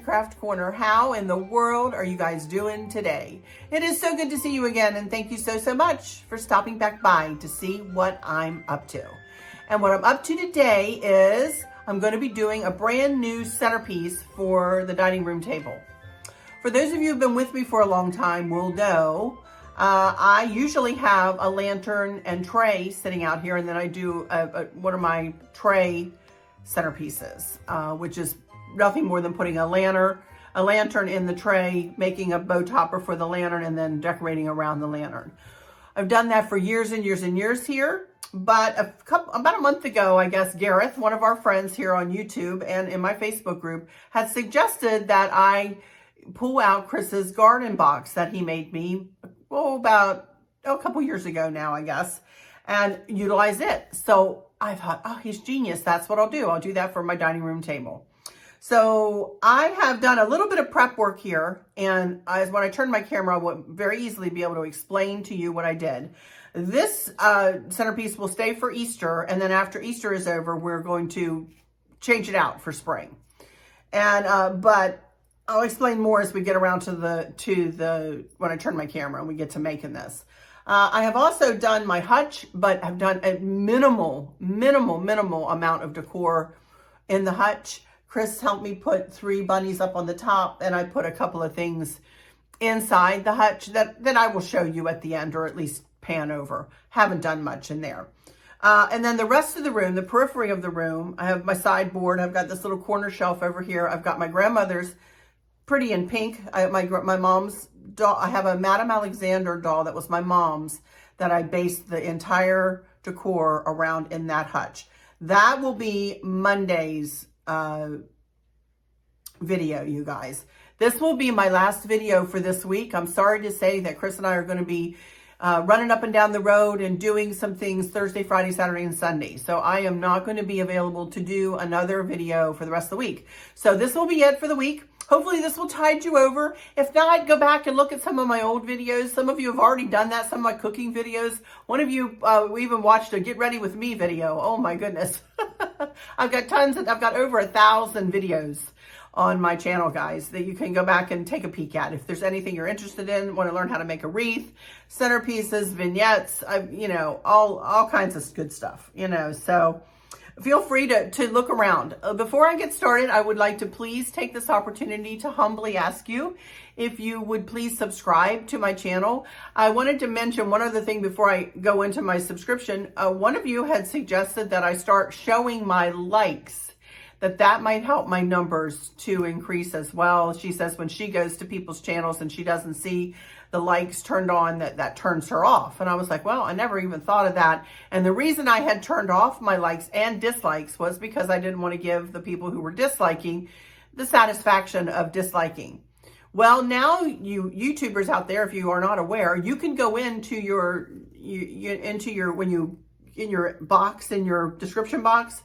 Craft Corner. How in the world are you guys doing today? It is so good to see you again, and thank you so much for stopping back by to see what I'm up to. And what I'm up to today is I'm going to be doing a brand new centerpiece for the dining room table. For those of you who've been with me for a long time will know I usually have a lantern and tray sitting out here, and then I do one of my tray centerpieces, which is nothing more than putting a lantern in the tray, making a bow topper for the lantern, and then decorating around the lantern. I've done that for years and years and years here, but about a month ago, I guess, Gareth, one of our friends here on YouTube and in my Facebook group, had suggested that I pull out Chris's garden box that he made me, about a couple years ago now, I guess, and utilize it. So I thought, oh, he's genius. That's what I'll do. I'll do that for my dining room table. So I have done a little bit of prep work here, and when I turn my camera, I will very easily be able to explain to you what I did. This centerpiece will stay for Easter, and then after Easter is over, we're going to change it out for spring. And but I'll explain more as we get around to when I turn my camera and we get to making this. I have also done my hutch, but I've done a minimal amount of decor in the hutch. Chris helped me put 3 bunnies up on the top, and I put a couple of things inside the hutch that I will show you at the end, or at least pan over. Haven't done much in there. And then the rest of the room, the periphery of the room, I have my sideboard. I've got this little corner shelf over here. I've got my grandmother's, pretty in pink. My mom's doll. I have a Madame Alexander doll that was my mom's, that I based the entire decor around in that hutch. That will be Monday's video, you guys. This will be my last video for this week. I'm sorry to say that Chris and I are going to be running up and down the road and doing some things Thursday, Friday, Saturday, and Sunday. So I am not going to be available to do another video for the rest of the week. So this will be it for the week. Hopefully this will tide you over. If not, go back and look at some of my old videos. Some of you have already done that, some of my cooking videos. One of you we even watched a Get Ready With Me video. Oh my goodness. I've got over 1,000 videos on my channel, guys, that you can go back and take a peek at. If there's anything you're interested in, want to learn how to make a wreath, centerpieces, vignettes, all kinds of good stuff, so feel free to look around. Before I get started, I would like to please take this opportunity to humbly ask you if you would please subscribe to my channel. I wanted to mention one other thing before I go into my subscription. One of you had suggested that I start showing my likes, that might help my numbers to increase as well. She says when she goes to people's channels and she doesn't see the likes turned on, that turns her off. And I was like, well, I never even thought of that. And the reason I had turned off my likes and dislikes was because I didn't want to give the people who were disliking the satisfaction of disliking. Well, now you YouTubers out there, if you are not aware, you can go into your description box,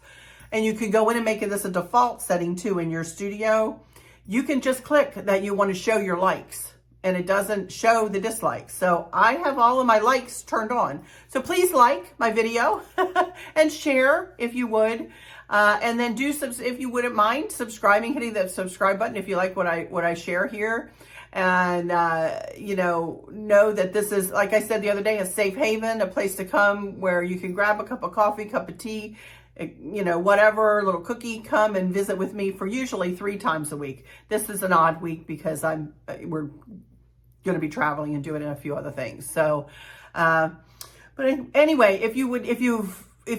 and you can go in and make this a default setting too in your studio. You can just click that you want to show your likes, and it doesn't show the dislikes. So I have all of my likes turned on. So please like my video and share if you would. And then if you wouldn't mind subscribing, hitting the subscribe button if you like what I share here. And, know that this is, like I said the other day, a safe haven, a place to come where you can grab a cup of coffee, cup of tea, whatever, little cookie, come and visit with me for usually 3 times a week. This is an odd week because we're going to be traveling and doing a few other things. So, but anyway, if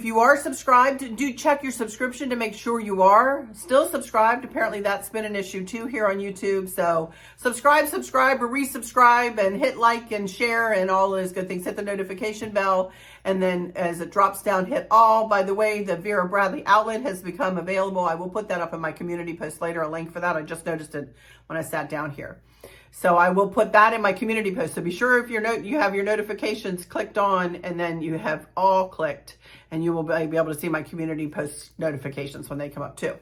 you are subscribed, do check your subscription to make sure you are still subscribed. Apparently that's been an issue too here on YouTube. So subscribe or resubscribe, and hit like and share and all those good things. Hit the notification bell. And then as it drops down, hit all. By the way, the Vera Bradley outlet has become available. I will put that up in my community post later, a link for that. I just noticed it when I sat down here. So I will put that in my community post. So be sure if you have your notifications clicked on, and then you have all clicked, and you will be able to see my community post notifications when they come up too.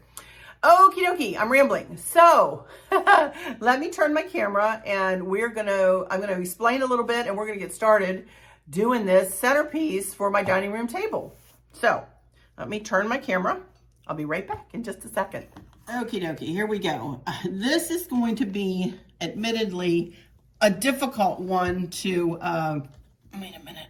Okie dokie, I'm rambling. So let me turn my camera, and I'm gonna explain a little bit, and we're gonna get started doing this centerpiece for my dining room table. So let me turn my camera. I'll be right back in just a second. Okie dokie, here we go. This is going to be admittedly a difficult one to, wait a minute.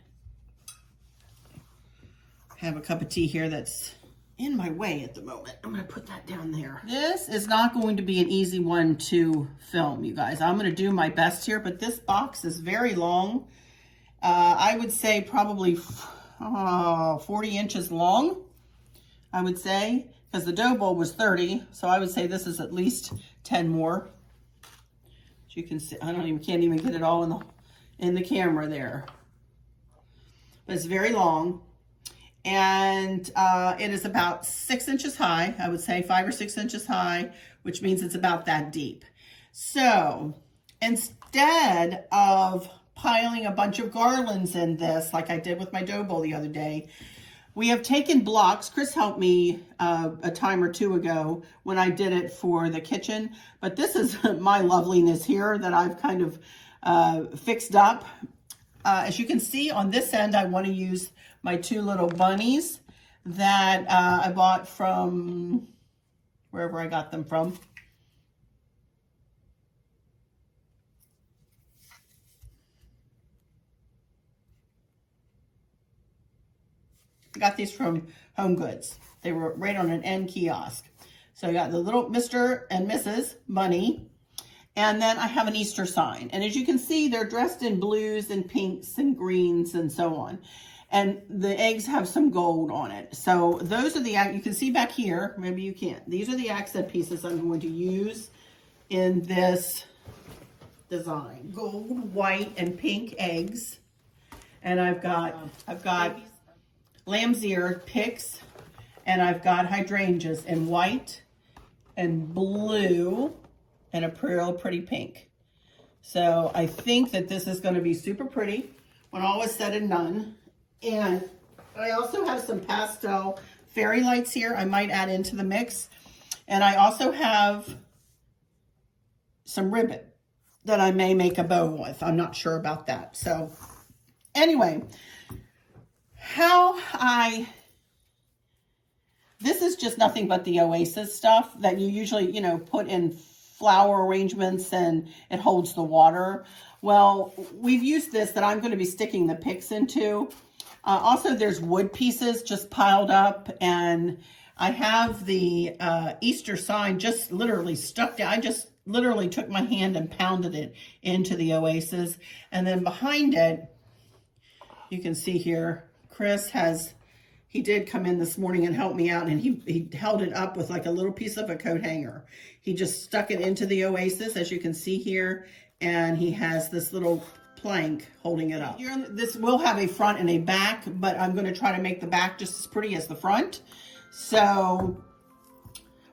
I have a cup of tea here that's in my way at the moment. I'm gonna put that down there. This is not going to be an easy one to film, you guys. I'm gonna do my best here, but this box is very long. I would say probably 40 inches long, I would say, because the dough bowl was 30, so I would say this is at least 10 more. As you can see, can't even get it all in the camera there. But it's very long, and it is about 6 inches high. I would say 5 or 6 inches high, which means it's about that deep. So instead of piling a bunch of garlands in this, like I did with my dough bowl the other day, we have taken blocks. Chris helped me a time or two ago when I did it for the kitchen, but this is my loveliness here that I've kind of fixed up. As you can see on this end, I want to use my two little bunnies that I bought from wherever I got them from. I got these from Home Goods. They were right on an end kiosk. So I got the little Mr. and Mrs. Bunny. And then I have an Easter sign. And as you can see, they're dressed in blues and pinks and greens and so on. And the eggs have some gold on it. So those are you can see back here, maybe you can't. These are the accent pieces I'm going to use in this design. Gold, white, and pink eggs. And I've got lamb's ear picks, and I've got hydrangeas in white and blue and a real pretty pink. So I think that this is going to be super pretty when all is said and done. And I also have some pastel fairy lights here I might add into the mix. And I also have some ribbon that I may make a bow with. I'm not sure about that. So anyway, this is just nothing but the Oasis stuff that you usually, put in flower arrangements and it holds the water. Well, we've used this that I'm going to be sticking the picks into. Also, there's wood pieces just piled up, and I have the Easter sign just literally stuck down. I just literally took my hand and pounded it into the Oasis. And then behind it, you can see here, Chris he did come in this morning and help me out, and he held it up with like a little piece of a coat hanger. He just stuck it into the Oasis, as you can see here, and he has this little plank holding it up. This will have a front and a back, but I'm going to try to make the back just as pretty as the front. So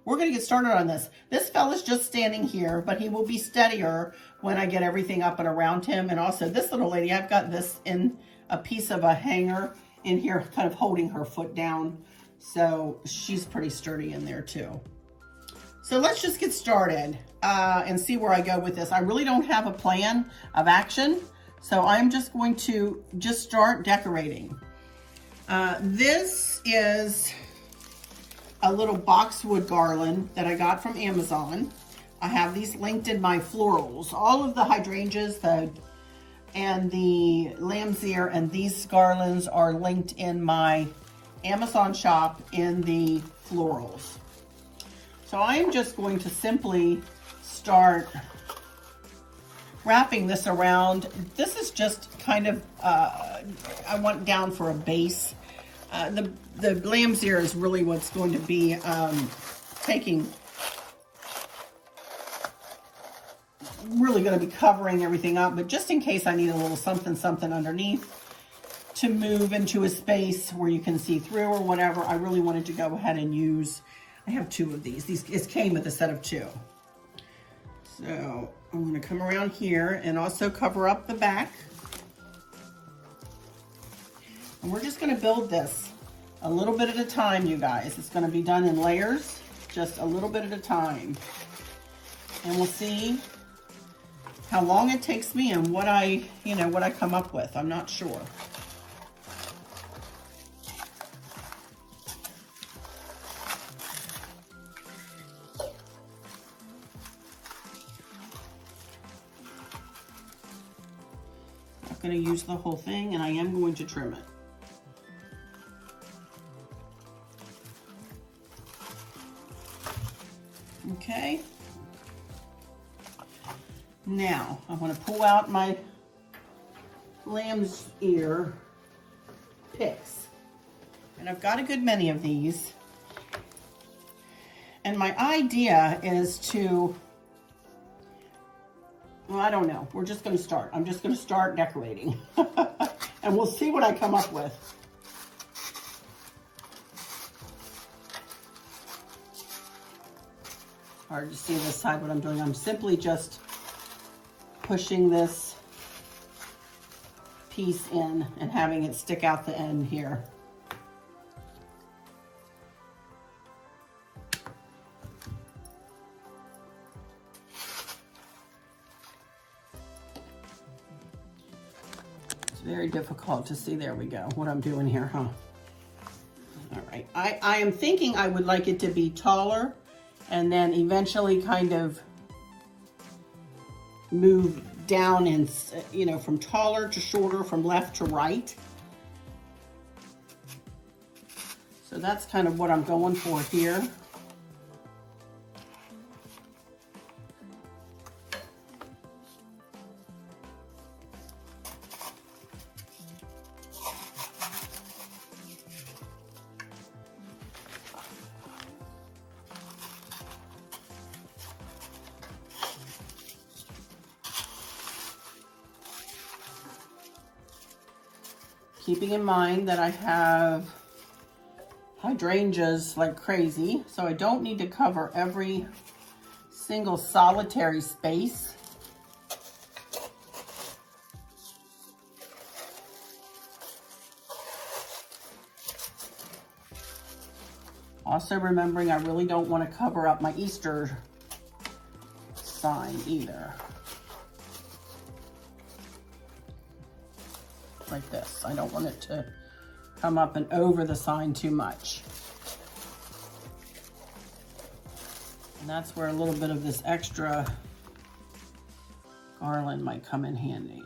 we're going to get started on this. This fella's just standing here, but he will be steadier when I get everything up and around him. And also this little lady, I've got this in a piece of a hanger in here, kind of holding her foot down. So she's pretty sturdy in there too. So let's just get started and see where I go with this. I really don't have a plan of action, so I'm just going to start decorating. This is a little boxwood garland that I got from Amazon. I have these linked in my florals. All of the hydrangeas and the lamb's ear and these garlands are linked in my Amazon shop in the florals. So I'm just going to simply start wrapping this around. This is just kind of, I want down for a base. The lamb's ear is really what's going to be really going to be covering everything up, but just in case I need a little something underneath to move into a space where you can see through or whatever, I really wanted to go ahead and use, I have two of these. It came with a set of two. So I'm going to come around here and also cover up the back. And we're just going to build this a little bit at a time, you guys. It's going to be done in layers, just a little bit at a time. And we'll see how long it takes me and what I come up with. I'm not sure. I'm going to use the whole thing, and I am going to trim it. Okay. Now, I want to pull out my lamb's ear picks. And I've got a good many of these. And my idea is to, well, I don't know. We're just going to start. I'm just going to start decorating. And we'll see what I come up with. Hard to see this side what I'm doing. I'm simply just pushing this piece in and having it stick out the end here. It's very difficult to see. There we go. What I'm doing here, huh? All right. I am thinking I would like it to be taller and then eventually kind of move down and, you know, from taller to shorter, from left to right. So that's kind of what I'm going for here. Keeping in mind that I have hydrangeas like crazy, so I don't need to cover every single solitary space. Also remembering I really don't want to cover up my Easter sign either. Like this. I don't want it to come up and over the sign too much. And that's where a little bit of this extra garland might come in handy.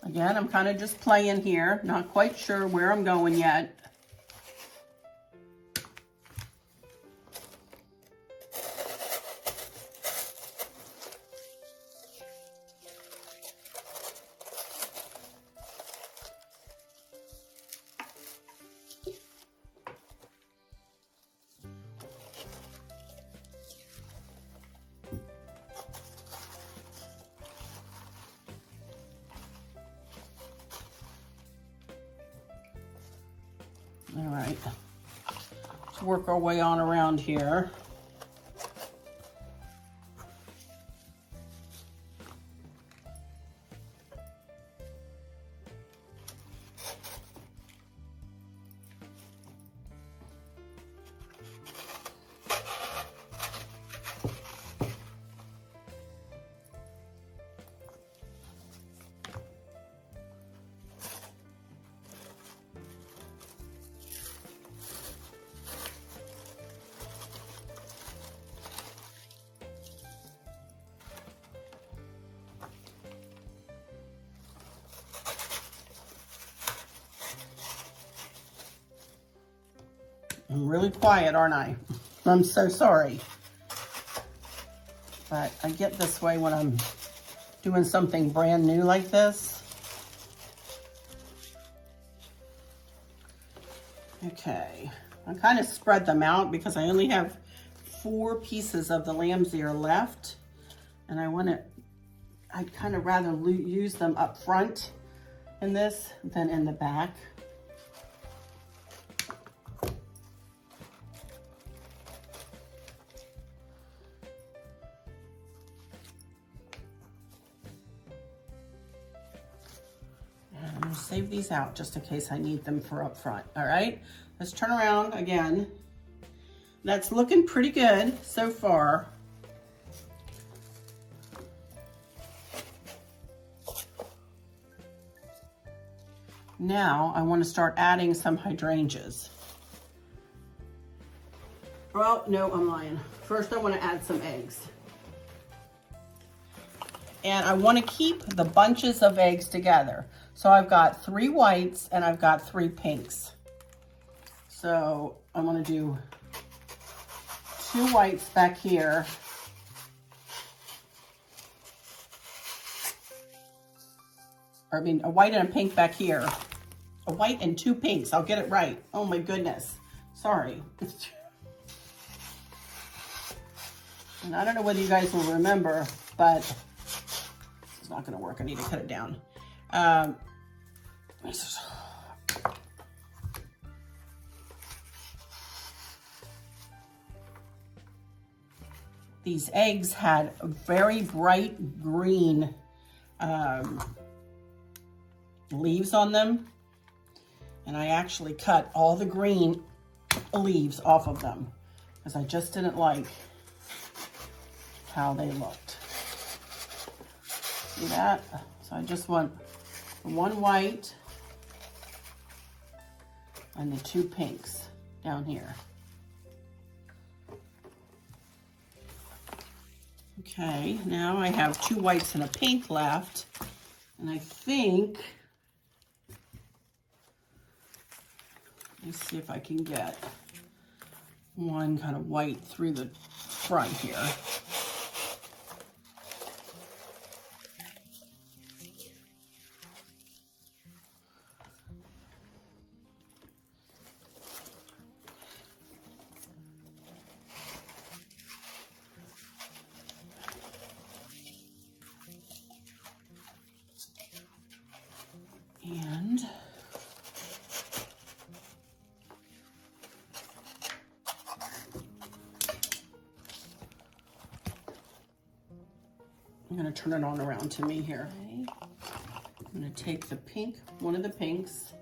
Again, I'm kind of just playing here, not quite sure where I'm going yet. All right, let's work our way on around here. I'm really quiet, aren't I? I'm so sorry. But I get this way when I'm doing something brand new like this. Okay, I kind of spread them out because I only have 4 pieces of the lamb's ear left. And I'd kind of rather use them up front in this than in the back. And I'll save these out just in case I need them for up front. All right, let's turn around again. That's looking pretty good so far. Now I want to start adding some hydrangeas. Oh, no, I'm lying. First I want to add some eggs. And I want to keep the bunches of eggs together. So I've got 3 whites and I've got 3 pinks. So I'm going to do 2 whites back here. Or I mean, a white and a pink back here. A white and 2 pinks. I'll get it right. Oh my goodness. Sorry. And I don't know whether you guys will remember, but it's not going to work. I need to cut it down. These eggs had very bright green leaves on them. And I actually cut all the green leaves off of them because I just didn't like how they looked. See that? So I just want 1 white and the 2 pinks down here. Okay, now I have 2 whites and a pink left. And I think, let me see if I can get one kind of white through the front here. And I'm going to turn it on around to me here. Okay. I'm going to take the pink, one of the pinks.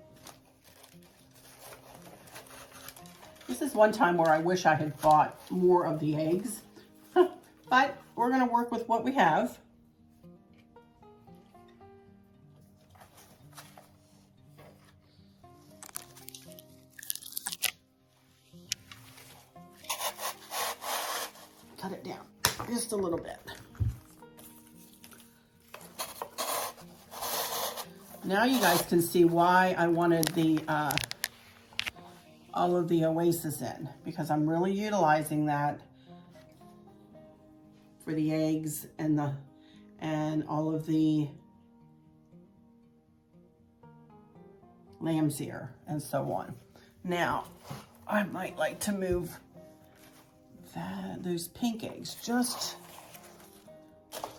This is one time where I wish I had bought more of the eggs, but we're going to work with what we have. Cut it down just a little bit. Now you guys can see why I wanted the all of the oasis in, because I'm really utilizing that for the eggs and all of the lamb's ear and so on. Now I might like to move those pink eggs just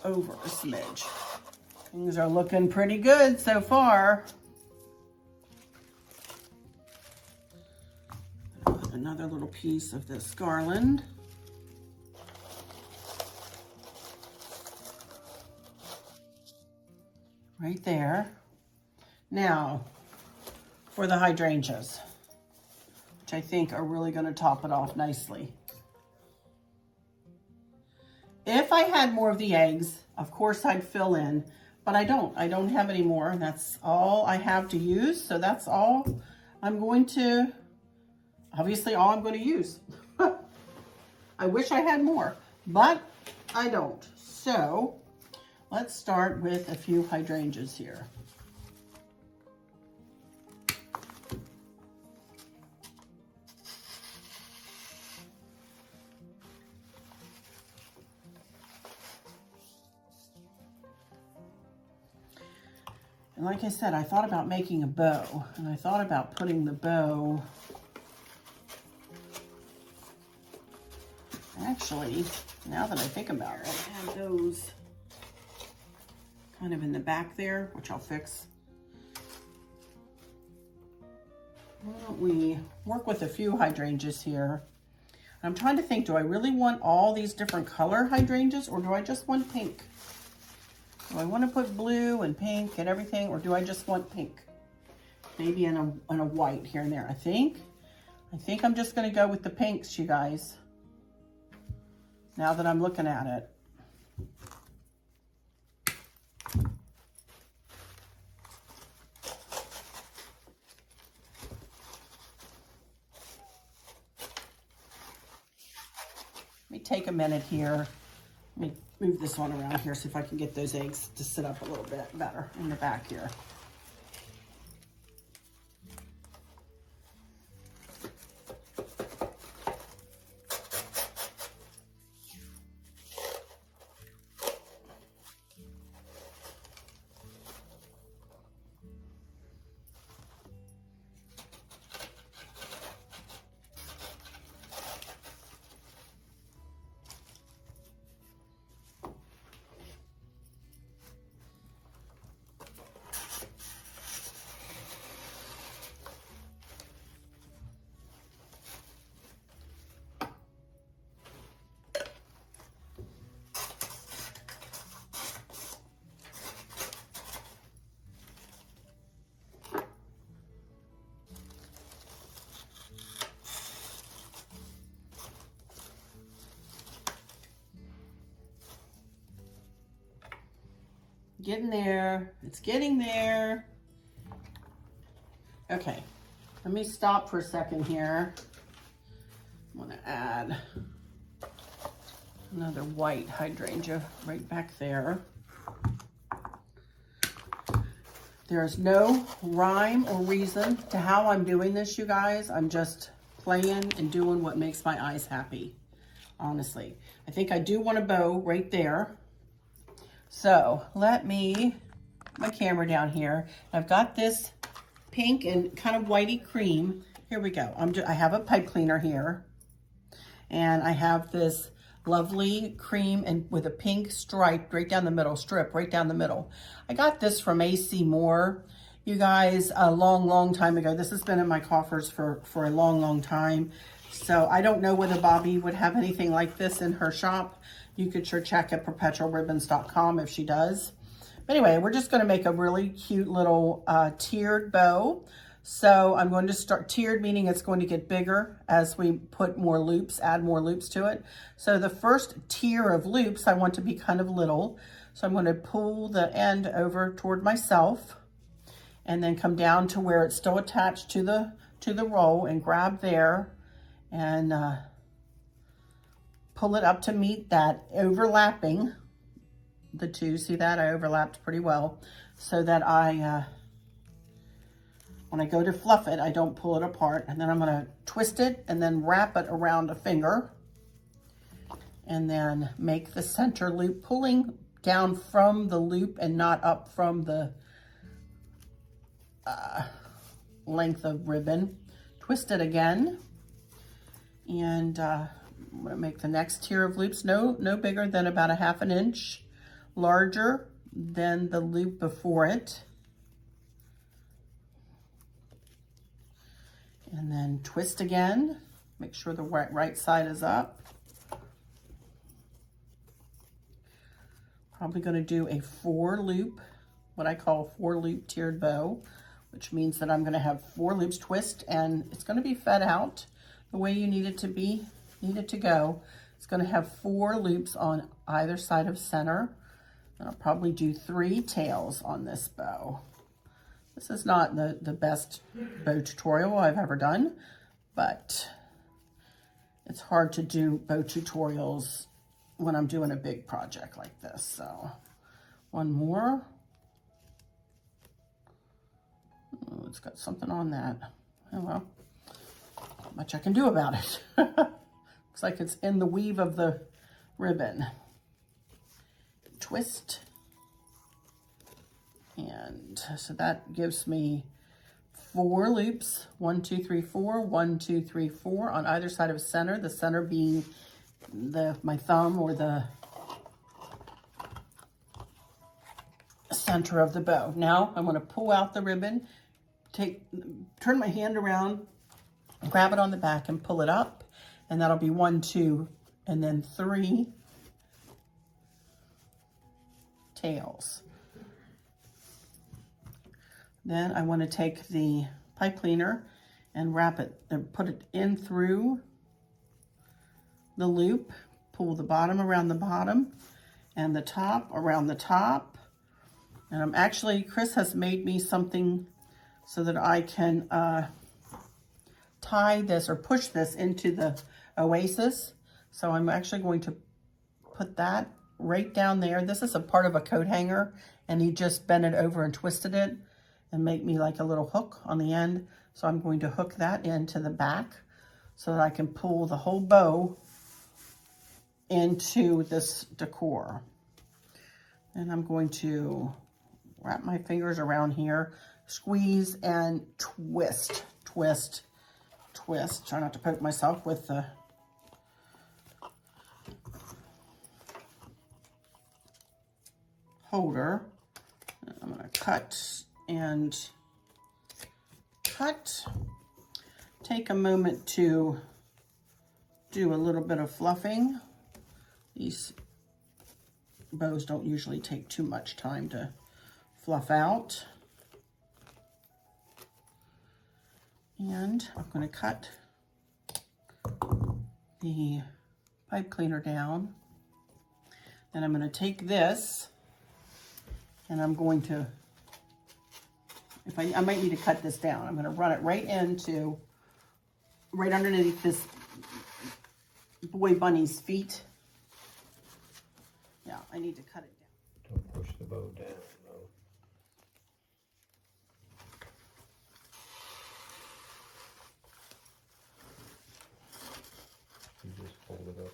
over a smidge. Things are looking pretty good so far. Put another little piece of this garland. Right there. Now, for the hydrangeas, which I think are really going to top it off nicely. If I had more of the eggs, of course I'd fill in, but I don't. I don't have any more. That's all I have to use. So that's all I'm going to, obviously all I'm going to use. I wish I had more, but I don't. So let's start with a few hydrangeas here. like I said, I thought about making a bow, and I thought about putting the bow, actually, now that I think about it, I have those kind of in the back there, which I'll fix. Why don't we work with a few hydrangeas here? I'm trying to think, do I really want all these different color hydrangeas, or do I just want pink? Do I want to put blue and pink and everything, or do I just want pink? Maybe in a white here and there. I think I'm just going to go with the pinks, you guys, now that I'm looking at it. Let me take a minute here. Let me move this one around here, see if I can get those eggs to sit up a little bit better in the back here. Getting there. It's getting there. Okay, let me stop for a second here. I'm gonna add another white hydrangea right back there. There's no rhyme or reason to how I'm doing this, you guys. I'm just playing and doing what makes my eyes happy, honestly. I think I do want a bow right there. So let me put my camera down here. I've got this pink and kind of whitey cream. Here we go. I have a pipe cleaner here, and I have this lovely cream and with a pink stripe right down the middle, strip right down the middle. I got this from AC Moore, you guys, a long time ago. This has been in my coffers for a long time. So I don't know whether Bobby would have anything like this in her shop. You could sure check at perpetualribbons.com if she does. But anyway, we're just going to make a really cute little tiered bow. So I'm going to start tiered, meaning it's going to get bigger as we put more loops, add more loops to it. So the first tier of loops I want to be kind of little. So I'm going to pull the end over toward myself and then come down to where it's still attached to the roll and grab there and pull it up to meet that overlapping the two. See that? I overlapped pretty well so that when I go to fluff it, I don't pull it apart. And then I'm going to twist it and then wrap it around a finger and then make the center loop, pulling down from the loop and not up from the length of ribbon. Twist it again, and I'm going to make the next tier of loops no bigger than about a ½ inch larger than the loop before it. And then twist again, make sure the right side is up. Probably going to do a 4 loop, what I call 4 loop tiered bow, which means that I'm going to have 4 loops twist, and it's going to be fed out the way you need it to be, need it to go. It's going to have 4 loops on either side of center. And I'll probably do 3 tails on this bow. This is not the best bow tutorial I've ever done, but it's hard to do bow tutorials when I'm doing a big project like this. So one more. Oh, it's got something on that. Oh well, not much I can do about it. Looks like it's in the weave of the ribbon. Twist and And so that gives me 4 loops, 1, 2, 3, 4, 1, 2, 3, 4 on either side of center, the center being my thumb or the center of the bow. Now I'm going to pull out the ribbon, turn my hand around, grab it on the back and pull it up, and that'll be 1, 2, and then 3 tails. Then I want to take the pipe cleaner and wrap it and put it in through the loop, pull the bottom around the bottom and the top around the top. And I'm actually, Chris has made me something so that I can tie this or push this into the oasis. So I'm actually going to put that right down there. This is a part of a coat hanger, and he just bent it over and twisted it and make me like a little hook on the end. So I'm going to hook that into the back so that I can pull the whole bow into this decor. And I'm going to wrap my fingers around here, squeeze and twist, twist, twist. Try not to poke myself with the holder. I'm going to cut and cut. Take a moment to do a little bit of fluffing. These bows don't usually take too much time to fluff out. And I'm going to cut the pipe cleaner down. Then I'm going to take this and I'm going to, I might need to cut this down. I'm going to run it right underneath this boy bunny's feet. Yeah, I need to cut it down. Don't push the bow down, though. You just hold it up.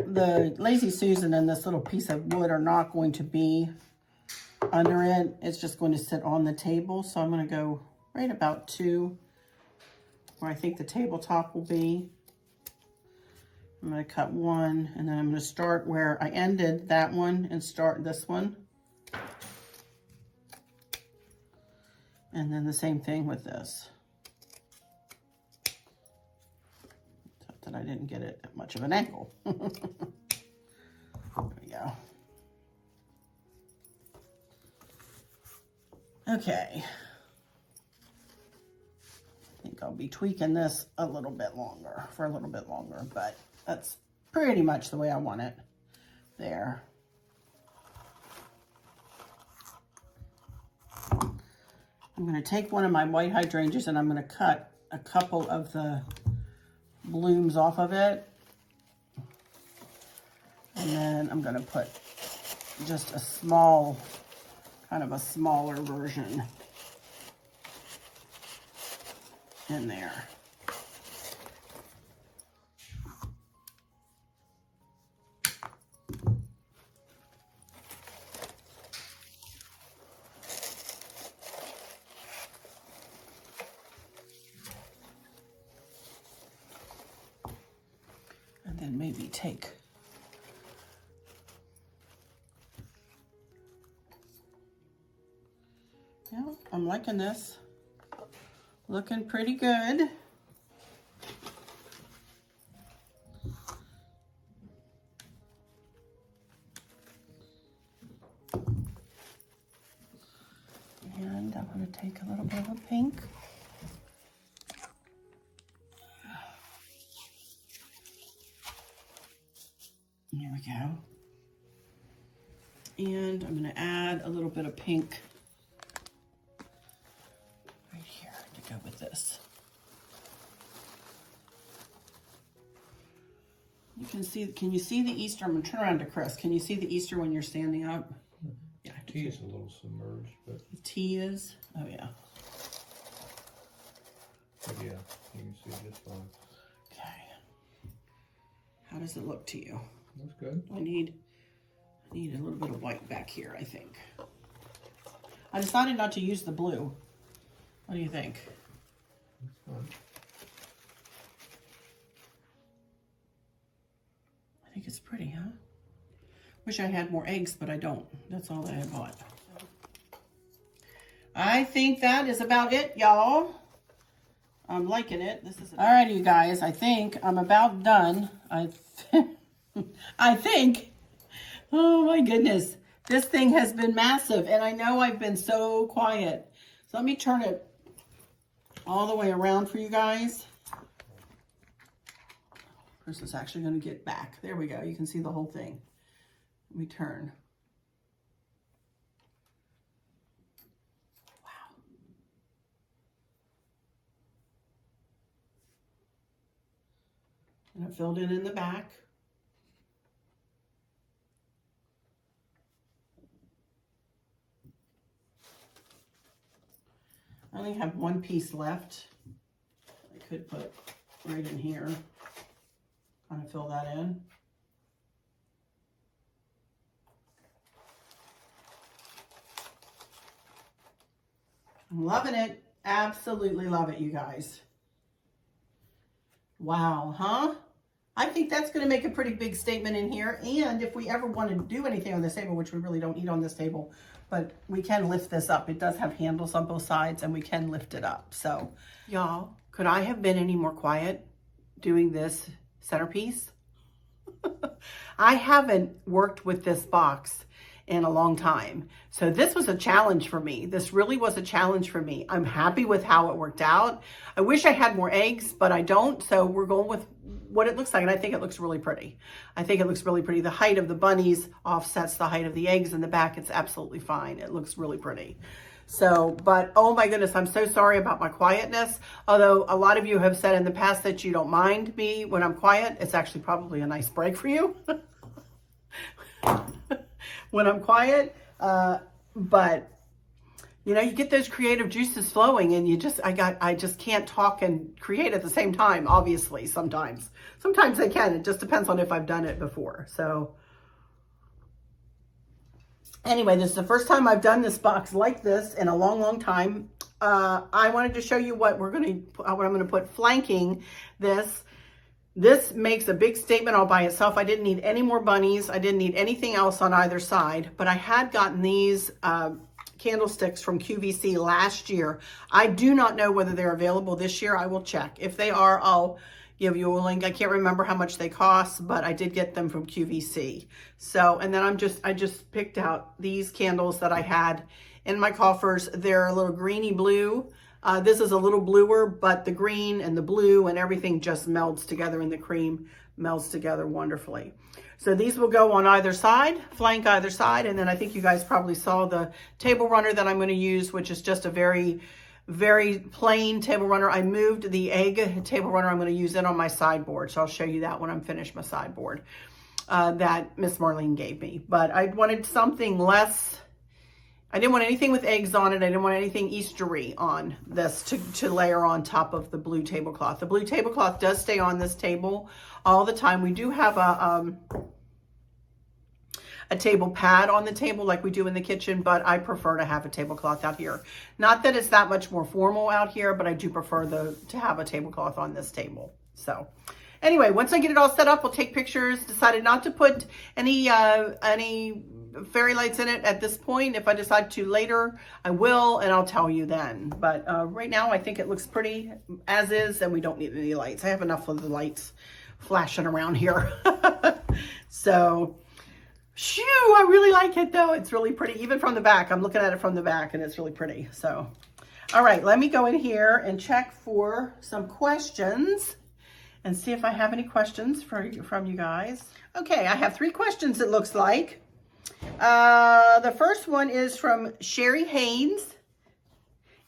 The Lazy Susan and this little piece of wood are not going to be under it. It's just going to sit on the table. So I'm going to go right about to where I think the tabletop will be. I'm going to cut one, and then I'm going to start where I ended that one and start this one. And then the same thing with this. Except that I didn't get it at much of an angle. There we go. Okay. I think I'll be tweaking this for a little bit longer, but that's pretty much the way I want it there. I'm going to take one of my white hydrangeas and I'm going to cut a couple of the blooms off of it. And then I'm going to put just a small, kind of a smaller version in there. And then maybe take I'm liking this. Looking pretty good. And I'm going to take a little bit of a pink. There we go. And I'm going to add a little bit of pink right here to go with this. You can see, can you see the Easter? I'm going to turn around to Chris. Can you see the Easter when you're standing up? Yeah. The tea is a little submerged, but... The tea is? Oh, yeah. But yeah, you can see just fine. Okay. How does it look to you? Looks good. I need I need a little bit of white back here, I think. I decided not to use the blue. What do you think? That's fine. I think it's pretty, huh? Wish I had more eggs, but I don't. That's all that I bought. I think that is about it, y'all. I'm liking it. This is all right, you guys. I think I'm about done. I think. Oh my goodness, this thing has been massive, and I know I've been so quiet. So let me turn it all the way around for you guys. Chris is actually going to get back. There we go. You can see the whole thing. Let me turn. Wow. And I filled it in the back. I only have one piece left. I could put right in here. Kind of fill that in. I'm loving it. Absolutely love it, you guys. Wow, huh? I think that's going to make a pretty big statement in here. And if we ever want to do anything on this table, which we really don't need on this table, but we can lift this up. It does have handles on both sides, and we can lift it up. So, y'all, could I have been any more quiet doing this centerpiece? I haven't worked with this box in a long time. So this was a challenge for me. This really was a challenge for me. I'm happy with how it worked out. I wish I had more eggs, but I don't. So we're going with what it looks like. And I think it looks really pretty. I think it looks really pretty. The height of the bunnies offsets the height of the eggs in the back. It's absolutely fine. It looks really pretty. So, but oh my goodness, I'm so sorry about my quietness. Although a lot of you have said in the past that you don't mind me when I'm quiet. It's actually probably a nice break for you when I'm quiet. But you know, you get those creative juices flowing, and I just can't talk and create at the same time. Obviously, sometimes I can. It just depends on if I've done it before. So. Anyway, this is the first time I've done this box like this in a long, long time. I wanted to show you what I'm going to put flanking this. This makes a big statement all by itself. I didn't need any more bunnies. I didn't need anything else on either side, but I had gotten these candlesticks from QVC last year. I do not know whether they're available this year. I will check. If they are, I'll give you a link. I can't remember how much they cost, but I did get them from QVC. So, and then I just picked out these candles that I had in my coffers. They're a little greeny blue. This is a little bluer, but the green and the blue and everything just melds together, and the cream melds together wonderfully. So these will go on either side, flank either side. And then I think you guys probably saw the table runner that I'm going to use, which is just a very plain table runner. I moved the egg table runner. I'm going to use it on my sideboard. So I'll show you that when I'm finished my sideboard that Miss Marlene gave me. But I wanted something less. I didn't want anything with eggs on it. I didn't want anything Eastery on this to layer on top of the blue tablecloth. The blue tablecloth does stay on this table all the time. We do have a table pad on the table like we do in the kitchen, but I prefer to have a tablecloth out here. Not that it's that much more formal out here, but I do prefer to have a tablecloth on this table. So anyway, once I get it all set up, we'll take pictures. Decided not to put any fairy lights in it at this point. If I decide to later, I will, and I'll tell you then. But right now, I think it looks pretty as is, and we don't need any lights. I have enough of the lights flashing around here. So, shoo, I really like it though. It's really pretty, even from the back. I'm looking at it from the back, and it's really pretty. So, all right, let me go in here and check for some questions and see if I have any questions from you guys. Okay, I have 3 questions, it looks like. The first one is from Sherry Haynes,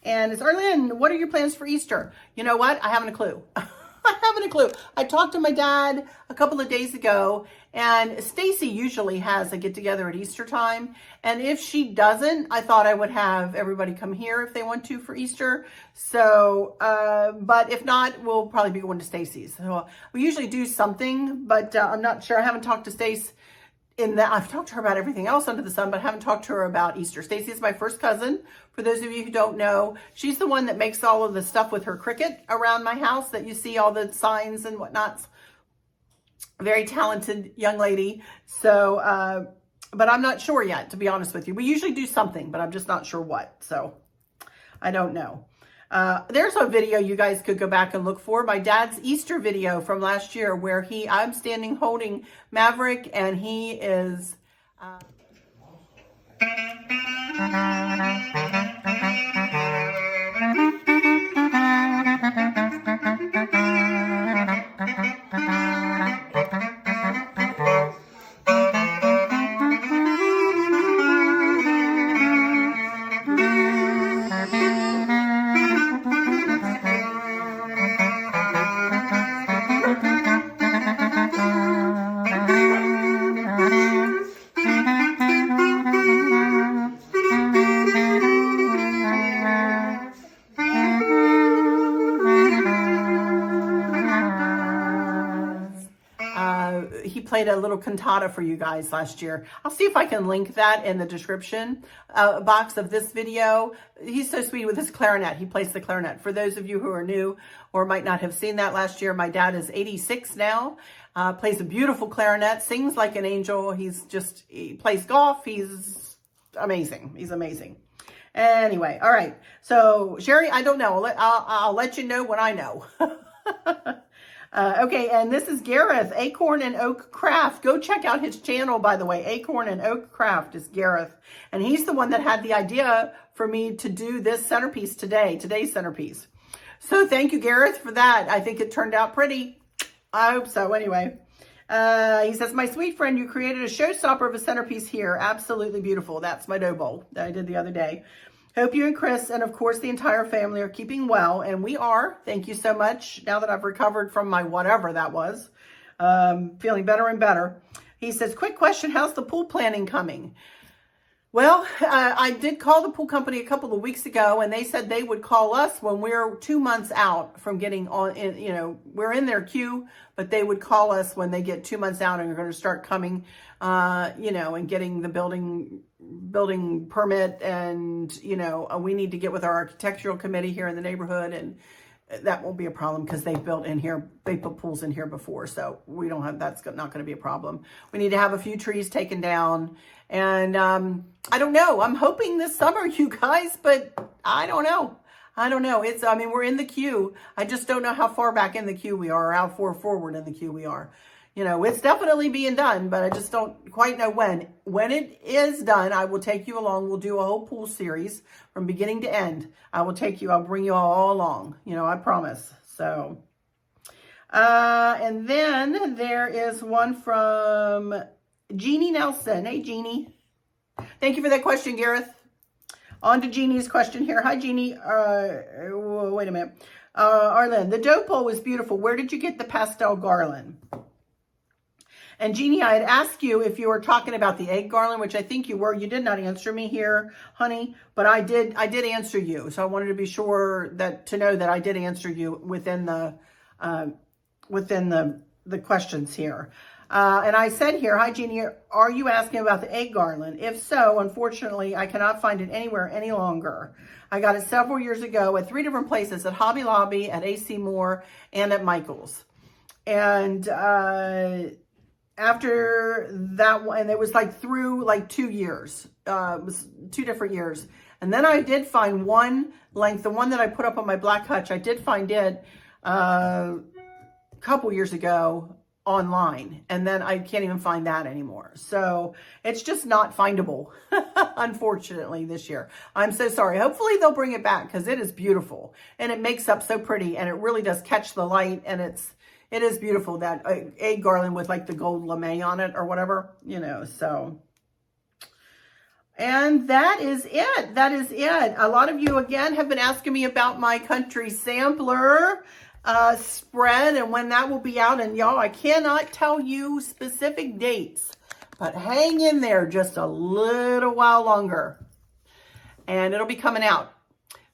and it's, Arlynn, what are your plans for Easter? You know what? I haven't a clue. I haven't a clue. I talked to my dad a couple of days ago, and Stacy usually has a get-together at Easter time. And if she doesn't, I thought I would have everybody come here if they want to for Easter. So, but if not, we'll probably be going to Stacy's. So we usually do something, but I'm not sure. I haven't talked to Stace in that I've talked to her about everything else under the sun, but I haven't talked to her about Easter. Stacy is my first cousin. For those of you who don't know, she's the one that makes all of the stuff with her Cricut around my house that you see, all the signs and whatnots. Very talented young lady. So, but I'm not sure yet, to be honest with you. We usually do something, but I'm just not sure what. So I don't know. There's a video you guys could go back and look for. My dad's Easter video from last year where I'm standing holding Maverick and he is... he played a little cantata for you guys last year. I'll see if I can link that in the description box of this video. He's so sweet with his clarinet. He plays the clarinet. For those of you who are new or might not have seen that last year, my dad is 86 now, plays a beautiful clarinet, sings like an angel. He plays golf. He's amazing. He's amazing. Anyway, all right. So, Sherry, I don't know. I'll let you know when I know. Okay, and this is Gareth, Acorn and Oak Craft. Go check out his channel, by the way. Acorn and Oak Craft is Gareth. And he's the one that had the idea for me to do this centerpiece today's centerpiece. So thank you, Gareth, for that. I think it turned out pretty. I hope so. Anyway, he says, my sweet friend, you created a showstopper of a centerpiece here. Absolutely beautiful. That's my dough bowl that I did the other day. Hope you and Chris and, of course, the entire family are keeping well, and we are. Thank you so much. Now that I've recovered from my whatever that was, feeling better and better. He says, quick question, how's the pool planning coming? Well, I did call the pool company a couple of weeks ago, and they said they would call us when we're 2 months out from getting on, we're in their queue, but they would call us when they get 2 months out and are going to start coming, and getting the building permit, and, we need to get with our architectural committee here in the neighborhood, and that won't be a problem because they've put pools in here before, so we don't have, that's not going to be a problem. We need to have a few trees taken down, and I don't know. I'm hoping this summer, you guys, but I don't know. We're in the queue. I just don't know how far back in the queue we are, or how far forward in the queue we are. It's definitely being done, but I just don't quite know when. When it is done, I will take you along. We'll do a whole pool series from beginning to end. I'll bring you all along, I promise. So, and then there is one from Jeannie Nelson. Hey, Jeannie. Thank you for that question, Gareth. On to Jeannie's question here. Hi, Jeannie. Wait a minute. Arlynn, the dough pole was beautiful. Where did you get the pastel garland? And Jeannie, I had asked you if you were talking about the egg garland, which I think you were. You did not answer me here, honey, but I did answer you. So I wanted to be sure to know that I did answer you within the questions here. And I said here, hi, Jeannie, are you asking about the egg garland? If so, unfortunately, I cannot find it anywhere any longer. I got it several years ago at 3 different places, at Hobby Lobby, at AC Moore, and at Michael's. And after that one, and it was through 2 years. It was 2 different years. And then I did find one length, the one that I put up on my black hutch, I did find it a couple years ago online, and then I can't even find that anymore. So it's just not findable, unfortunately, this year. I'm so sorry. Hopefully they'll bring it back because it is beautiful and it makes up so pretty, and it really does catch the light, and it is beautiful, that egg garland with the gold lame on it or whatever, so. And that is it. That is it. A lot of you, again, have been asking me about my country sampler spread and when that will be out. And y'all, I cannot tell you specific dates, but hang in there just a little while longer and it'll be coming out.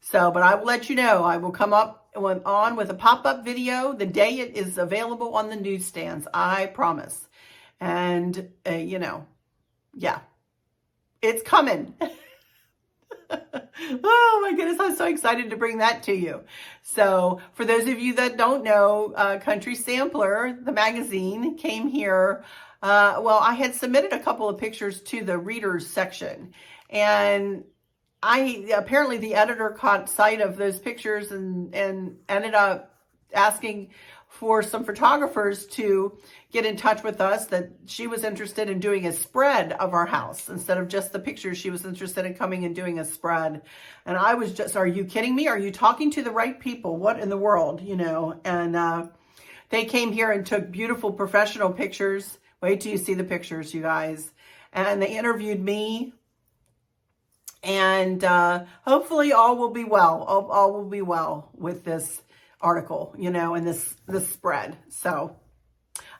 So, but I will let you know. I will come on with a pop-up video the day it is available on the newsstands. I promise. And, Yeah, it's coming. Oh my goodness, I'm so excited to bring that to you. So for those of you that don't know, Country Sampler, the magazine, came here. Well, I had submitted a couple of pictures to the readers section, and apparently the editor caught sight of those pictures and ended up asking for some photographers to get in touch with us, that she was interested in doing a spread of our house instead of just the pictures. She was interested in coming and doing a spread. And I was just, are you kidding me? Are you talking to the right people? What in the world, you know? And they came here and took beautiful professional pictures. Wait till you see the pictures, you guys. And they interviewed me. And hopefully all will be well. All will be well with this article, you know, and this spread. So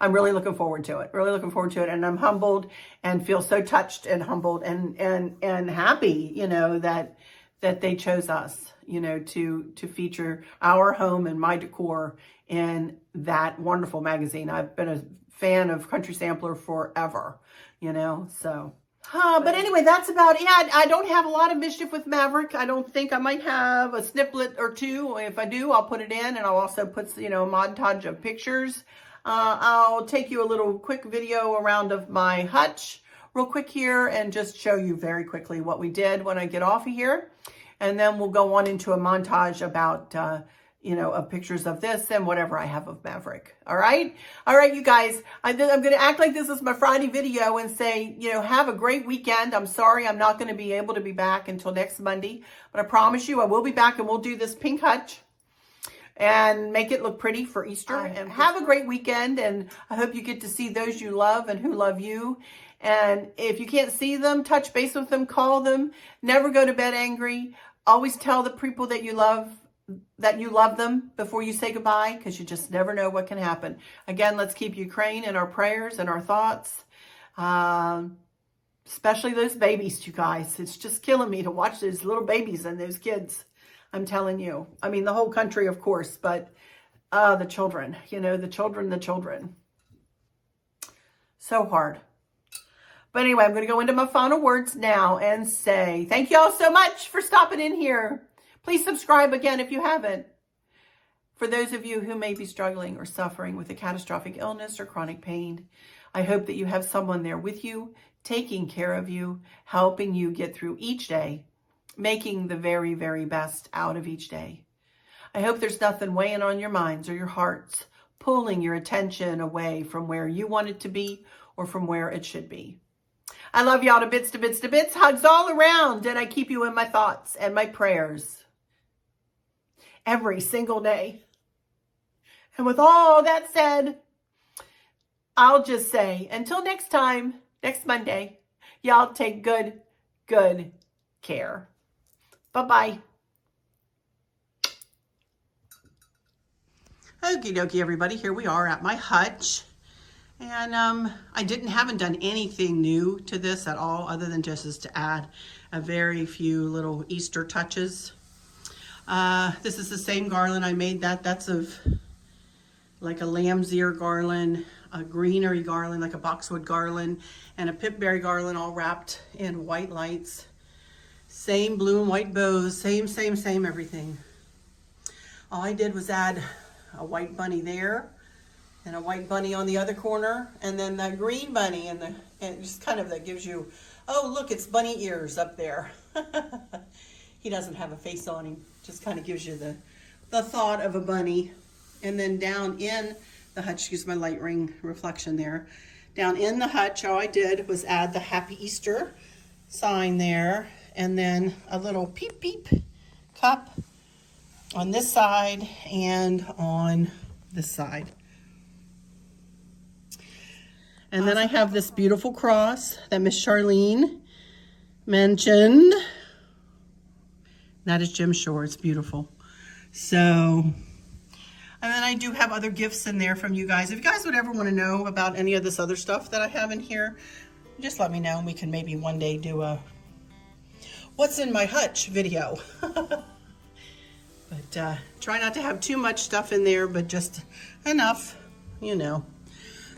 I'm really looking forward to it. Really looking forward to it. And I'm humbled and feel so touched and humbled and happy, you know, that they chose us, you know, to feature our home and my decor in that wonderful magazine. I've been a fan of Country Sampler forever, you know, so. But anyway, that's about it. I don't have a lot of Mischief with Maverick. I don't think. I might have a snippet or two. If I do, I'll put it in, and I'll also put, you know, a montage of pictures. I'll take you a little quick video around of my hutch real quick here and just show you very quickly what we did when I get off of here. And then we'll go on into a montage about, you know, of pictures of this and whatever I have of Maverick. All right? All right, you guys. I'm going to act like this is my Friday video and say, you know, have a great weekend. I'm sorry I'm not going to be able to be back until next Monday. But I promise you I will be back, and we'll do this pink hutch and make it look pretty for Easter. And have a great weekend, and I hope you get to see those you love and who love you. And if you can't see them, touch base with them, call them. Never go to bed angry. Always tell the people that you love them before you say goodbye, because you just never know what can happen. Again, let's keep Ukraine in our prayers and our thoughts, especially those babies, you guys. It's just killing me to watch those little babies and those kids. I'm telling you. I mean, the whole country, of course, but the children, you know, the children. So hard. But anyway, I'm going to go into my final words now and say thank you all so much for stopping in here. Please subscribe again if you haven't. For those of you who may be struggling or suffering with a catastrophic illness or chronic pain, I hope that you have someone there with you, taking care of you, helping you get through each day, making the very, very best out of each day. I hope there's nothing weighing on your minds or your hearts, pulling your attention away from where you want it to be or from where it should be. I love y'all to bits, to bits, to bits. Hugs all around, and I keep you in my thoughts and my prayers every single day. And with all that said, I'll just say, until next time, next Monday, y'all take good care. Bye-bye. Okie dokie, everybody. Here we are at my hutch. And I haven't done anything new to this at all, other than just to add a very few little Easter touches. This is the same garland. I made that's of like a lamb's ear garland, a greenery garland, like a boxwood garland, and a pipberry garland, all wrapped in white lights. Same blue and white bows, same everything. All I did was add a white bunny there, and a white bunny on the other corner, and then the green bunny, and just kind of that gives you, oh look, it's bunny ears up there. He doesn't have a face on him, just kind of gives you the thought of a bunny. And then down in the hutch, excuse my light ring reflection there, down in the hutch, all I did was add the Happy Easter sign there, and then a little peep peep cup on this side and on this side. And then I have this beautiful cross that Miss Charlene mentioned. That is Jim Shore. It's beautiful. So, and then I do have other gifts in there from you guys. If you guys would ever want to know about any of this other stuff that I have in here, just let me know, and we can maybe one day do a what's in my hutch video. But try not to have too much stuff in there, but just enough, you know.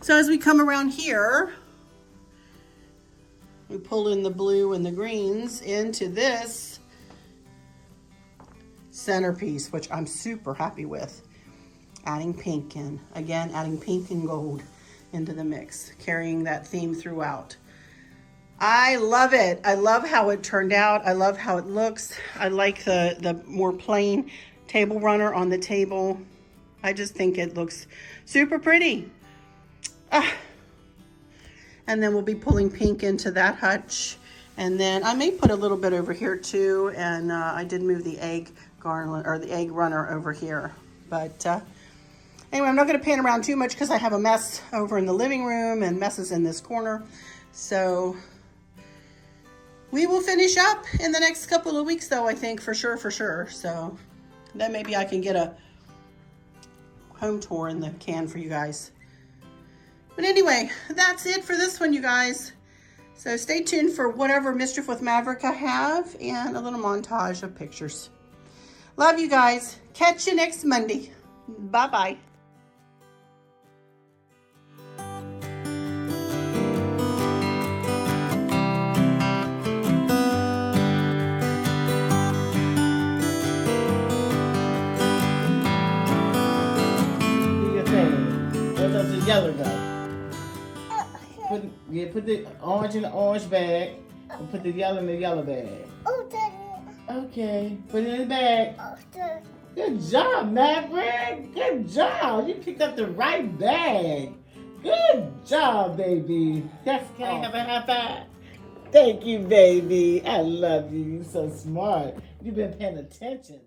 So as we come around here, we pull in the blue and the greens into this centerpiece, which I'm super happy with. Adding pink in, again, adding pink and gold into the mix, carrying that theme throughout. I love it. I love how it turned out. I love how it looks. I like the more plain table runner on the table. I just think it looks super pretty. And then we'll be pulling pink into that hutch. And then I may put a little bit over here too. And I did move the egg garland or the egg runner over here. But anyway, I'm not going to pan around too much because I have a mess over in the living room and messes in this corner. So we will finish up in the next couple of weeks though, I think, for sure. So then maybe I can get a home tour in the can for you guys. But anyway, that's it for this one, you guys. So stay tuned for whatever Mischief with Maverick I have and a little montage of pictures. Love you guys. Catch you next Monday. Bye-bye. Yellow though. Put the orange in the orange bag and put the yellow in the yellow bag. Okay, put it in the bag. Good job, Maverick. Good job. You picked up the right bag. Good job, baby. Can I have a high five? Thank you, baby. I love you. You're so smart. You've been paying attention.